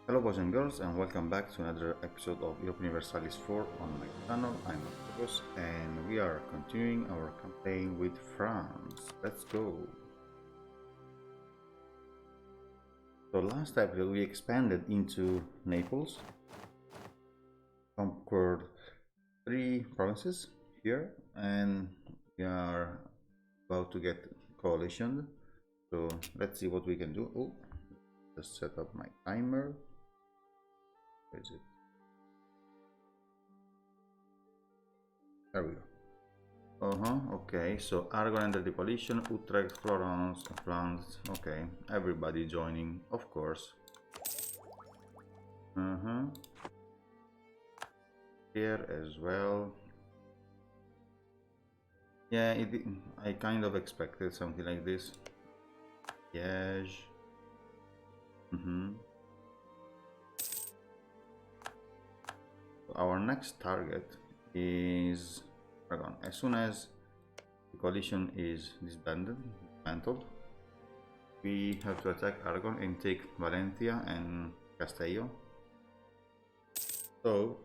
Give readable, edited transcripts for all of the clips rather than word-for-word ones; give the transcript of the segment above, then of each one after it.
Hello boys and girls, and welcome back to another episode of Europa Universalis 4 on my channel. I'm Marcos and we are continuing our campaign with France. Let's go! So last episode we expanded into Naples, conquered 3 provinces here, and we are about to get coalition. So let's see what we can do. Oh, just set up my timer. Where is it? There we go. Okay, so Aragon entered the coalition, Utrecht, Florence, France. Okay, everybody joining, of course. Here as well. Yeah, I kind of expected something like this. Liège. Our next target is Aragon. As soon as the coalition is dismantled, we have to attack Aragon and take Valencia and Castello. So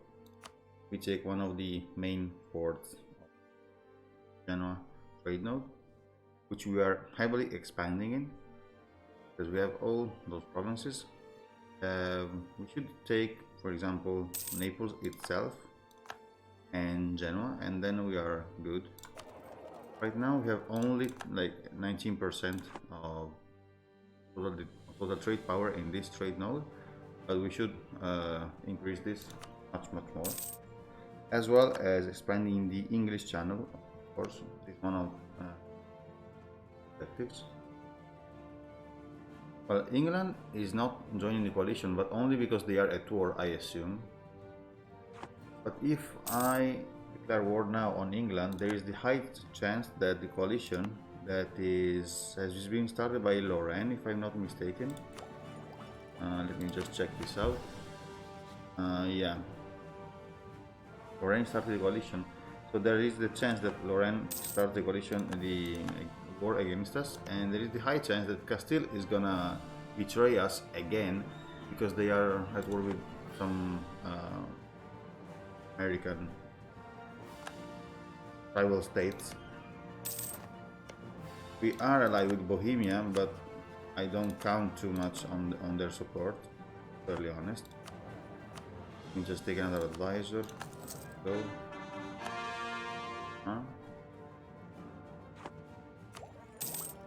we take one of the main ports of Genoa trade node, which we are heavily expanding in, because we have all those provinces. We should take, for example, Naples itself and Genoa, and then we are good. Right now we have only like 19% of total trade power in this trade node, but we should increase this much more, as well as expanding the English channel. Of course, it's one of objectives. Well, England is not joining the coalition, but only because they are at war, I assume. But if I declare war now on England, there is the high chance that the coalition that has been started by Lorraine, if I'm not mistaken. Let me just check this out. Yeah, Lorraine started the coalition, so there is the chance that Lorraine starts the coalition, the war against us, and there is the high chance that Castile is gonna betray us again, because they are at war with some American rival states. We are allied with Bohemia, but I don't count too much on their support, to be fairly honest. Let me just take another advisor. Go.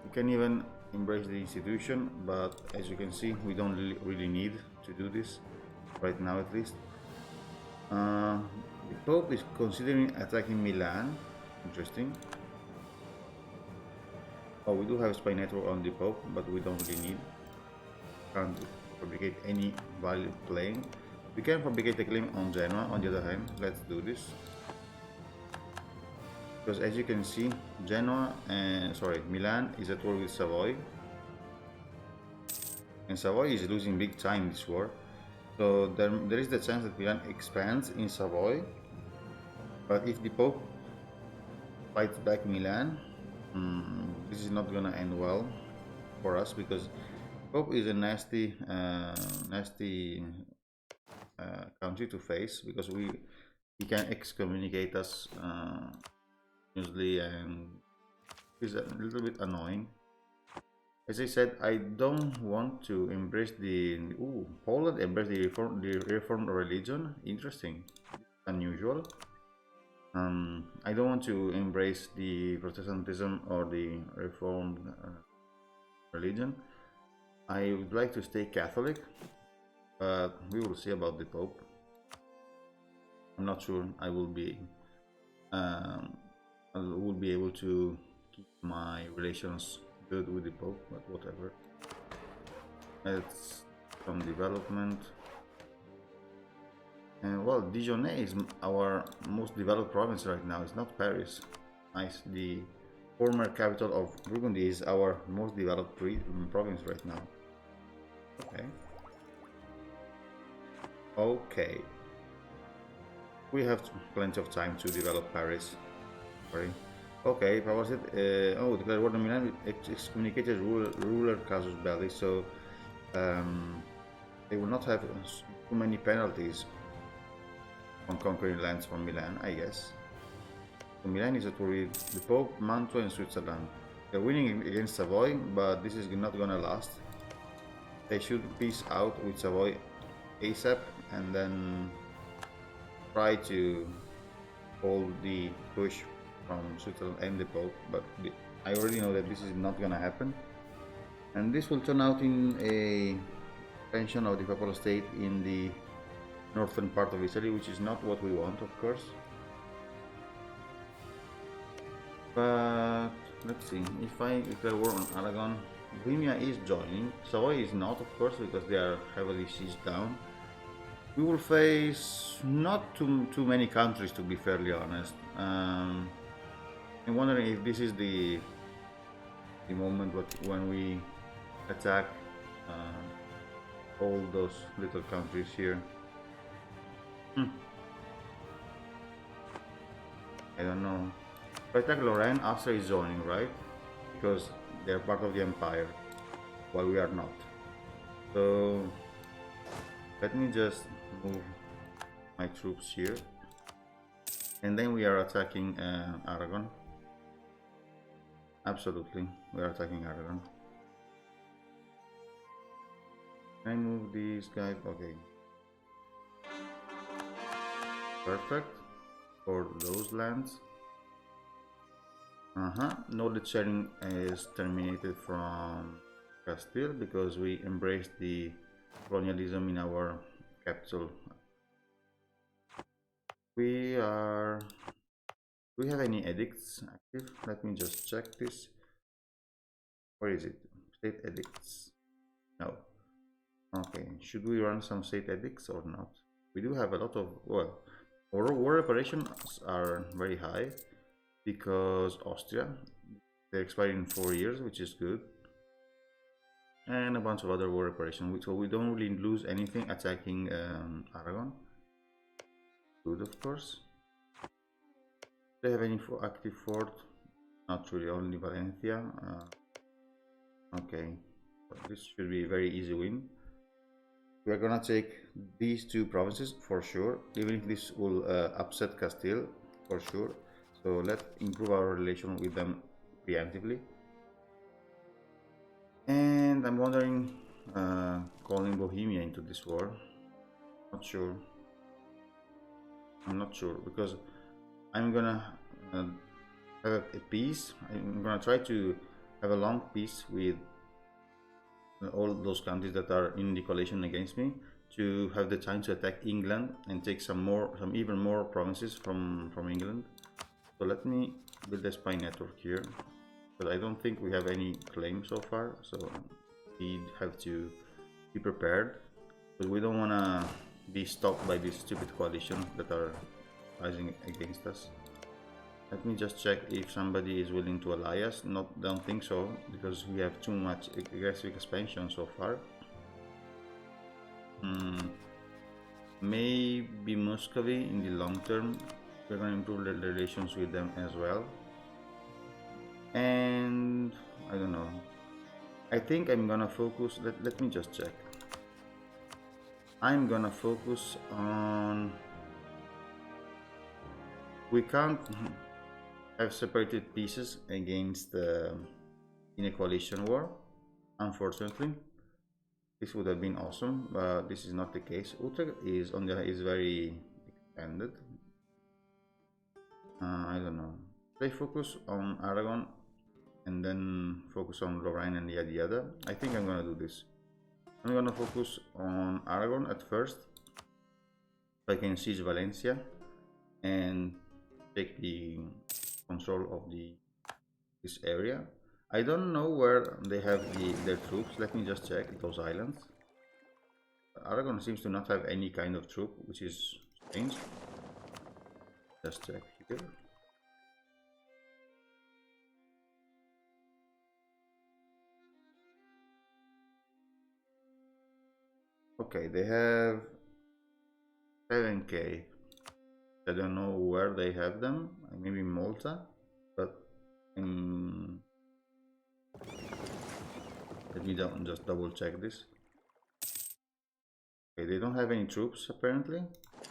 We can even embrace the institution, but as you can see, we don't really need to do this right now, at least. The Pope is considering attacking Milan. Interesting. Oh, we do have a spy network on the Pope, but we don't really need. Can't fabricate any valid claim. We can fabricate a claim on Genoa. On the other hand, let's do this. Because as you can see, Milan is at war with Savoy, and Savoy is losing big time this war. So there is the chance that Milan expands in Savoy, but if the Pope fights back Milan, this is not gonna end well for us, because Pope is a nasty country to face, because he can excommunicate us usually, and it's a little bit annoying. As I said, I don't want to embrace Poland embraced the reformed religion. Interesting, unusual. I don't want to embrace the Protestantism or the reformed religion. I would like to stay Catholic, but we will see about the Pope. I'm not sure I will be able to keep my relations good with the Pope, but whatever. It's some development. And well, Dijonais is our most developed province right now. It's not Paris. Nice. The former capital of Burgundy is our most developed province right now. Okay. We have plenty of time to develop Paris. Sorry. Okay, what was it? Declared war on Milan, excommunicated ruler casus belli. So they will not have too many penalties on conquering lands from Milan, I guess. So Milan is at war with the Pope, Mantua, and Switzerland. They're winning against Savoy, but this is not gonna last. They should peace out with Savoy ASAP and then try to hold the push from Switzerland and the Pope, but I already know that this is not gonna happen. And this will turn out in a expansion of the Papal State in the northern part of Italy, which is not what we want, of course. But let's see, if I declare war on Aragon, Bohemia is joining. Savoy is not, of course, because they are heavily sieged down. We will face not too many countries, to be fairly honest. I'm wondering if this is the moment when we attack all those little countries here. I don't know. If I attack Lorraine, Austria is zoning, right? Because they're part of the empire, while we are not. So let me just move my troops here, and then we are attacking Aragon. Absolutely, we are attacking Aragon. Can I move these guys? Okay. Perfect. For those lands. Knowledge sharing is terminated from Castile because we embraced the colonialism in our capital. We are... Do we have any edicts active? Let me just check this. Where is it? State edicts. No. Okay, should we run some state edicts or not? We do have a lot of... Well, our war reparations are very high because Austria, they're expiring in 4 years, which is good. And a bunch of other war reparations, so we don't really lose anything attacking Aragon. Good, of course. Do they have any active fort? Not really, only Valencia. Okay, so this should be a very easy win. We're gonna take these two provinces for sure, even if this will upset Castile for sure. So let's improve our relation with them preemptively. And I'm wondering, calling Bohemia into this war. Not sure. I'm not sure because I'm gonna have a peace. I'm gonna try to have a long peace with all those countries that are in the coalition against me, to have the time to attack England and take some even more provinces from England. So let me build a spy network here, but I don't think we have any claim so far, so we have to be prepared, but we don't want to be stopped by these stupid coalitions that are rising against us. Let me just check if somebody is willing to ally us. Don't think so, because we have too much aggressive expansion so far. Maybe Muscovy in the long term. We're going to improve the relations with them as well. And I don't know. I think I'm gonna focus. Let me just check. I'm gonna focus on. We can't have separated pieces against in a coalition war, unfortunately. This would have been awesome, but this is not the case. Utrecht is very expanded. I don't know. They focus on Aragon and then focus on Lorraine and yada yada. I think I'm gonna do this. I'm gonna focus on Aragon at first, so I can seize Valencia and take the control of this area. I don't know where they have their troops. Let me just check those islands. Aragon seems to not have any kind of troop, which is strange. Just check here. Okay, they have 7k. I don't know where they have them. Maybe Malta, but let me just double check this. Okay, they don't have any troops apparently.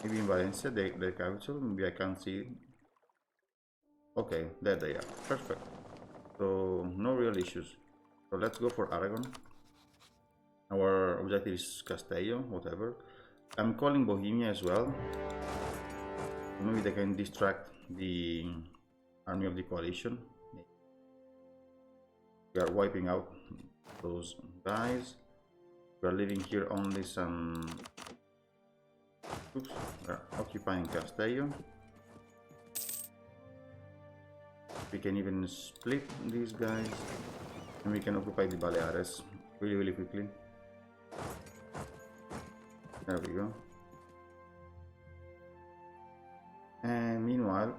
Maybe in Valencia, the capital. Maybe I can't see. Okay, there they are. Perfect. So no real issues. So let's go for Aragon. Our objective is Castello, whatever. I'm calling Bohemia as well. Maybe they can distract the army of the coalition. We are wiping out those guys. We are leaving here only some troops. We are occupying Castello. We can even split these guys, and we can occupy the Baleares really quickly. There we go. And meanwhile,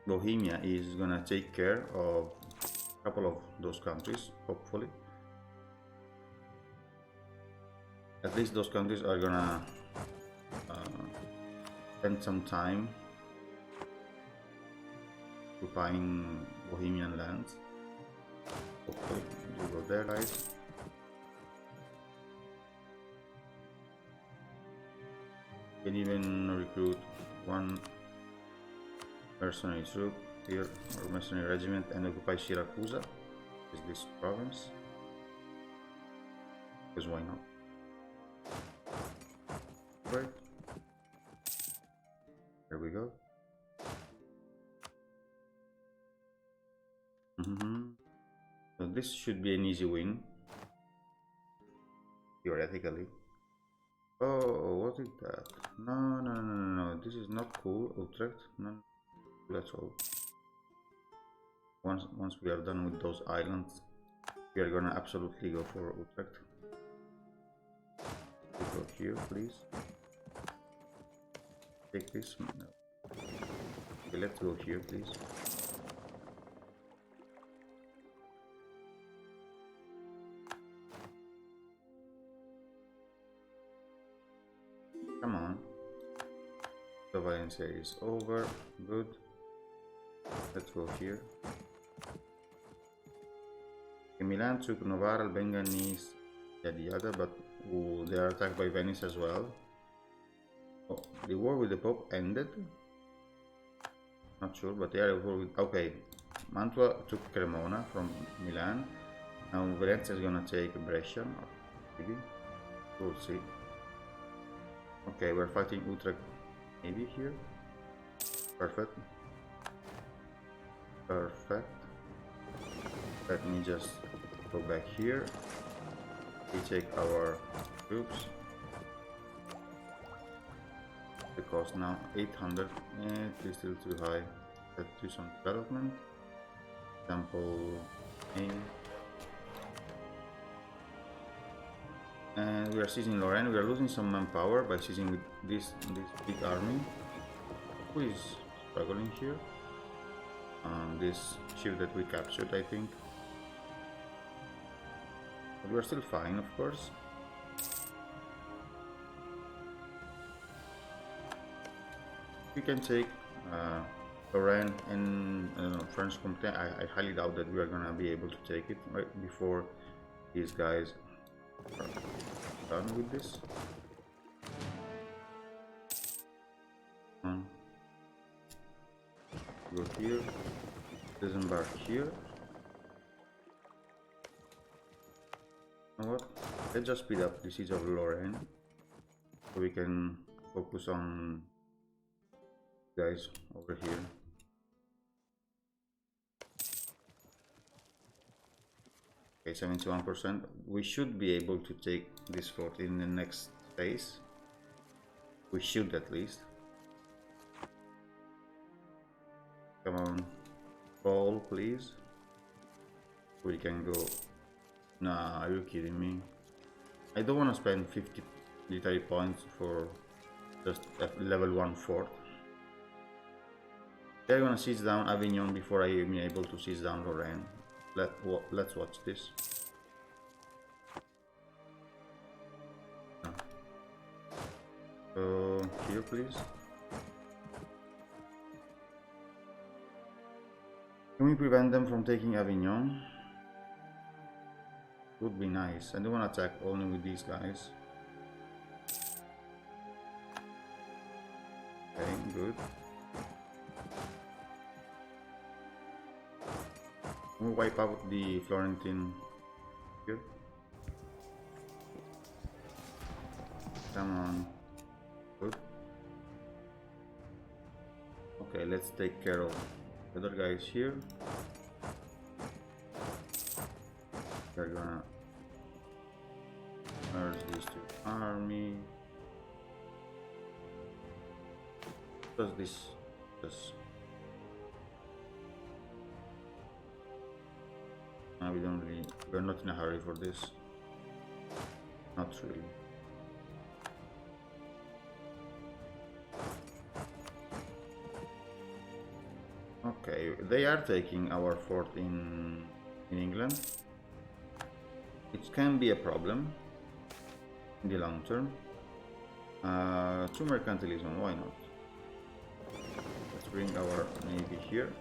Bohemia is gonna take care of a couple of those countries, hopefully. At least those countries are gonna spend some time occupying Bohemian lands. Hopefully, you go there, guys. You can even recruit one mercenary troop here, or mercenary regiment, and occupy Siracusa, is this province. Because why not? Right. There we go. So this should be an easy win, theoretically. Oh, what is that? No, this is not cool. Utrecht, no, that's all. Once we are done with those islands, we are gonna absolutely go for Utrecht. We go here, please. Take this. No. Okay, let's go here, please. Come on. The Valencia is over. Good. Let's go here. Milan took Novara, Albenganese, yada, but they are attacked by Venice as well. Oh, the war with the Pope ended. Not sure, but they are at war with. Okay, Mantua took Cremona from Milan. Now Valencia is gonna take Brescia, maybe. We'll see. Okay, we're fighting Utrecht, maybe here. Perfect. Let me just go back here. We take our troops. The cost now 800. It is still too high. Let's do some development. Example A. And we are seizing Lorraine. We are losing some manpower by seizing with this big army. Who is struggling here? This ship that we captured, I think. But we're still fine, of course. We can take Lorraine and French Comté. I highly doubt that we are gonna be able to take it right before these guys are done with this. Go here, disembark here. You know what? Let's just speed up the siege of Lorraine so we can focus on guys over here. Okay, 71%. We should be able to take this fort in the next phase. We should, at least. Come on, fall, please. We can go. Nah, are you kidding me? I don't want to spend 50 military points for just a level 1 fort. They're gonna siege down Avignon before I am able to siege down Lorraine. Let's watch this. So here, please. Can we prevent them from taking Avignon? Would be nice. I don't want to attack only with these guys. Okay, good. We'll wipe out the Florentine here. Come on. Good. Okay, let's take care of the other guys here. We're gonna merge these two armies. Does this just we're not in a hurry for this. Not really. Okay, they are taking our fort in England. It can be a problem in the long term. To mercantilism, why not? Let's bring our navy here.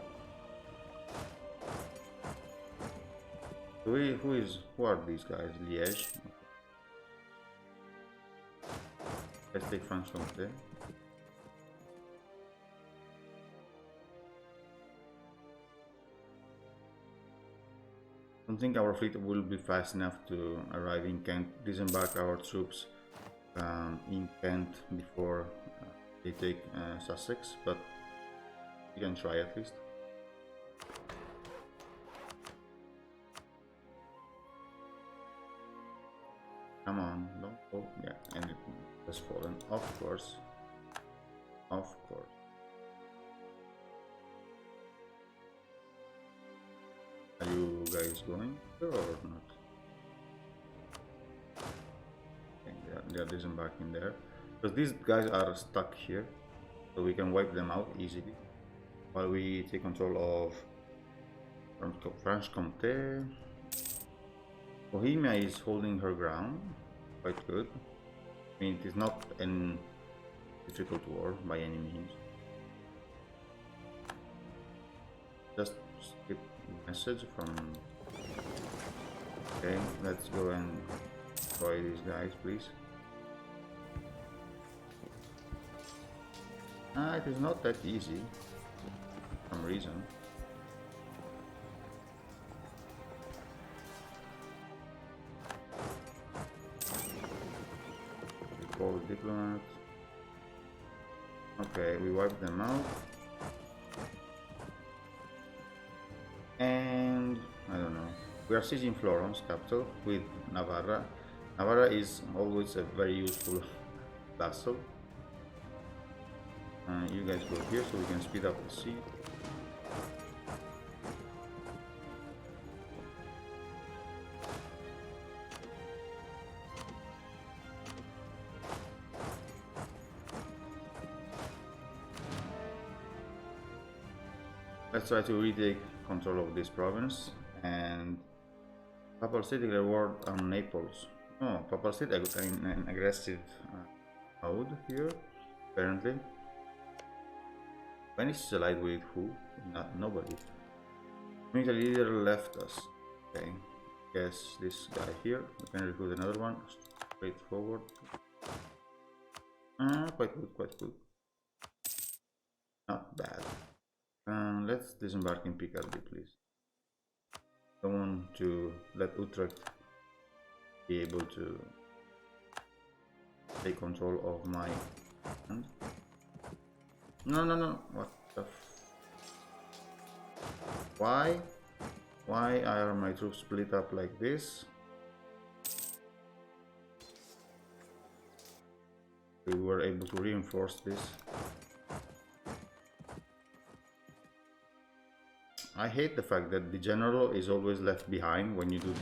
Who are these guys? Liège. Let's take France from there. I don't think our fleet will be fast enough to arrive in Kent, disembark our troops in Kent before they take Sussex, but we can try at least. Come on, don't go. Yeah, and it has fallen. Of course. Of course. Are you guys going or not? Okay, they are disembarking there. Because these guys are stuck here. So we can wipe them out easily. While we take control of Franche-Comté. Bohemia is holding her ground, quite good. I mean, it is not a difficult war by any means. Just skip the message from... Okay, let's go and destroy these guys, please. It is not that easy, for some reason. Diplomat. Okay, we wiped them out. And I don't know. We are sieging Florence, capital, with Navarra. Navarra is always a very useful vassal. You guys go here so we can speed up the siege. Let's try to retake control of this province. And Papal State declared war on Naples. Oh, Papal State in an aggressive mode here, apparently. Venice is allied with who? Nobody. Military leader left us. Okay, guess this guy here. We can recruit another one. Straightforward. Quite good, quite good. Not bad. Let's disembark in Picardy, please. Don't want to let Utrecht be able to take control of my land. No, no, no. What the Why? Why are my troops split up like this? We were able to reinforce this. I hate the fact that the general is always left behind when you do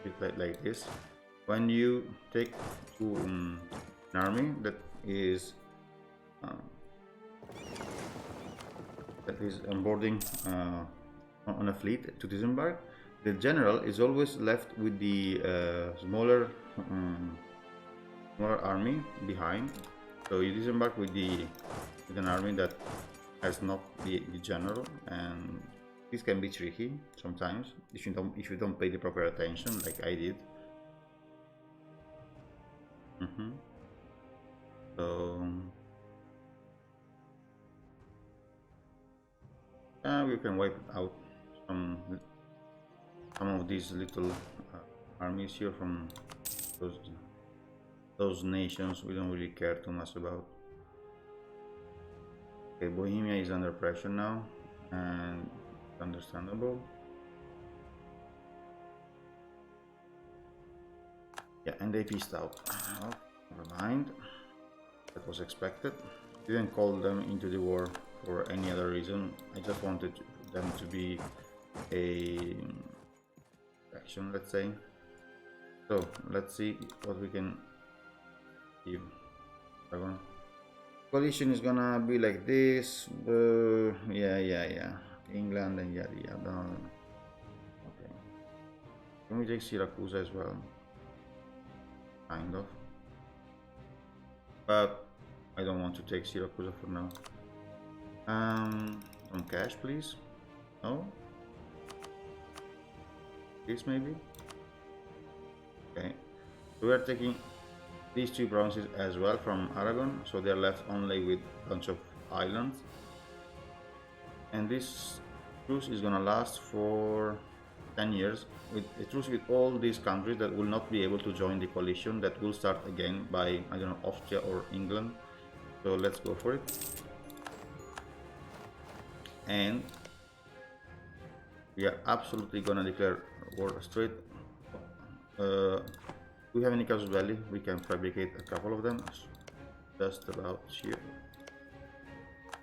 it like this. When you take to an army that is onboarding on a fleet to disembark, the general is always left with the smaller army behind. So you disembark with an army that has not the general, and this can be tricky sometimes if you don't pay the proper attention, like I did. So we can wipe out some of these little armies here from those nations we don't really care too much about. Okay, Bohemia is under pressure now, and it's understandable. Yeah, and they pieced out. Oh, never mind. That was expected. Didn't call them into the war for any other reason. I just wanted them to be a faction, let's say. So let's see what we can give. Coalition is gonna be like this. Yeah. England and yada yada. Okay. Can we take Syracuse as well? Kind of. But I don't want to take Syracuse for now. Some cash, please. No? This maybe? Okay. So we are taking these two provinces as well from Aragon, so they're left only with a bunch of islands. And this truce is gonna last for 10 years, with a truce with all these countries that will not be able to join the coalition, that will start again by, I don't know, Austria or England. So let's go for it. And we are absolutely gonna declare war straight. Do we have any casus belli? We can fabricate a couple of them, just about here.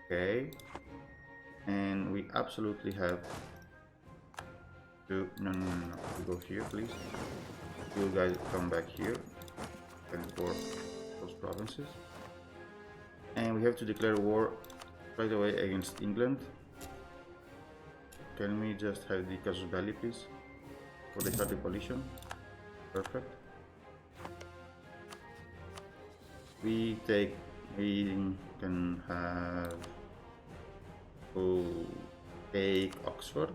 Okay, and we absolutely have to no. You go here, please. You guys come back here and for those provinces, and we have to declare war right away against England. Can we just have the casus belli, please, for the start the coalition? Perfect. We can have take Oxford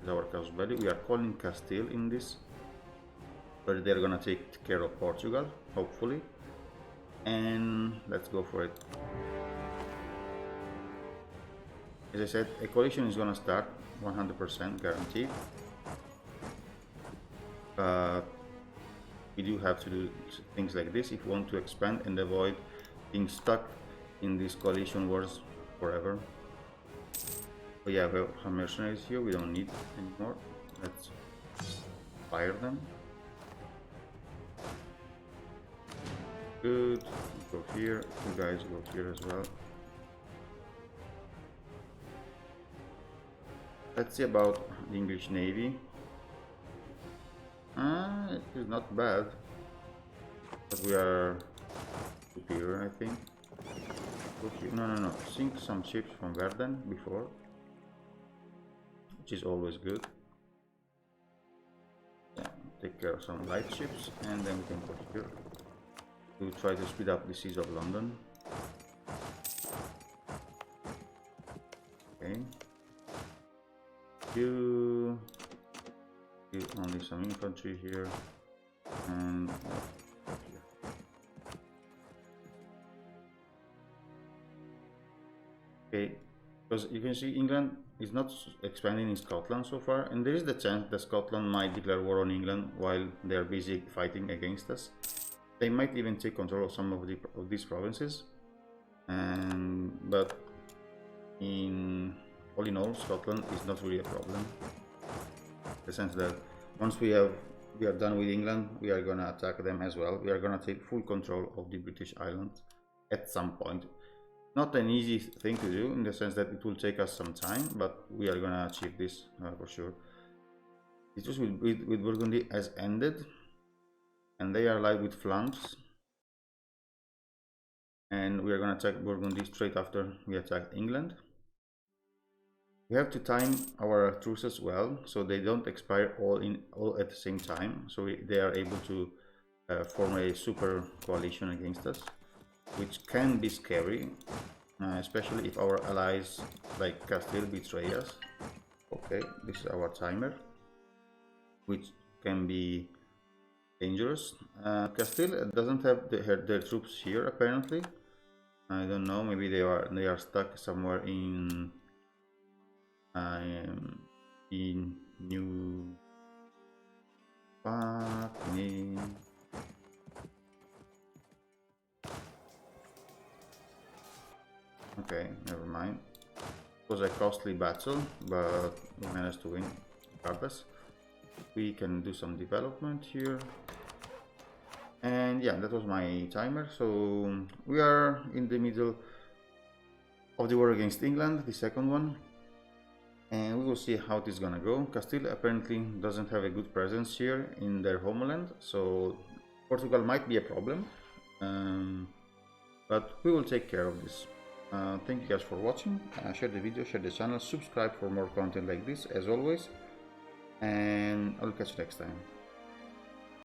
as our casus belli. We are calling Castile in this, but they're gonna take care of Portugal, hopefully. And let's go for it. As I said, a coalition is gonna start 100% guaranteed. We do have to do things like this if we want to expand and avoid being stuck in these coalition wars forever. Oh yeah, we have mercenaries here, we don't need anymore. Let's fire them. Good, go here, you guys go here as well. Let's see about the English Navy. It is not bad, but we are superior, I think. No. Sink some ships from Verden before, which is always good. Yeah, take care of some light ships, and then we can go here to try to speed up the siege of London. Okay. You only some infantry here, and okay, because you can see England is not expanding in Scotland so far, and there is the chance that Scotland might declare war on England while they are busy fighting against us. They might even take control of some of these provinces, but all in all, Scotland is not really a problem. In the sense that once we are done with England, we are gonna attack them as well. We are gonna take full control of the British Islands at some point. Not an easy thing to do, in the sense that it will take us some time, but we are gonna achieve this for sure. The truce with Burgundy has ended, and they are live with flanks, and we are gonna attack Burgundy straight after we attack England. We have to time our truces well, so they don't expire all at the same time, so they are able to form a super coalition against us, which can be scary, especially if our allies like Castile betray us. Okay, this is our timer, which can be dangerous. Castile doesn't have their troops here apparently. I don't know, maybe they are stuck somewhere in in new name. Okay, never mind. It was a costly battle, but we managed to win regardless. We can do some development here. And yeah, that was my timer. So we are in the middle of the war against England, the second one. And we will see how it is gonna go. Castile apparently doesn't have a good presence here in their homeland, so Portugal might be a problem. But we will take care of this. Thank you guys for watching. Share the video, share the channel, subscribe for more content like this as always, and I'll catch you next time.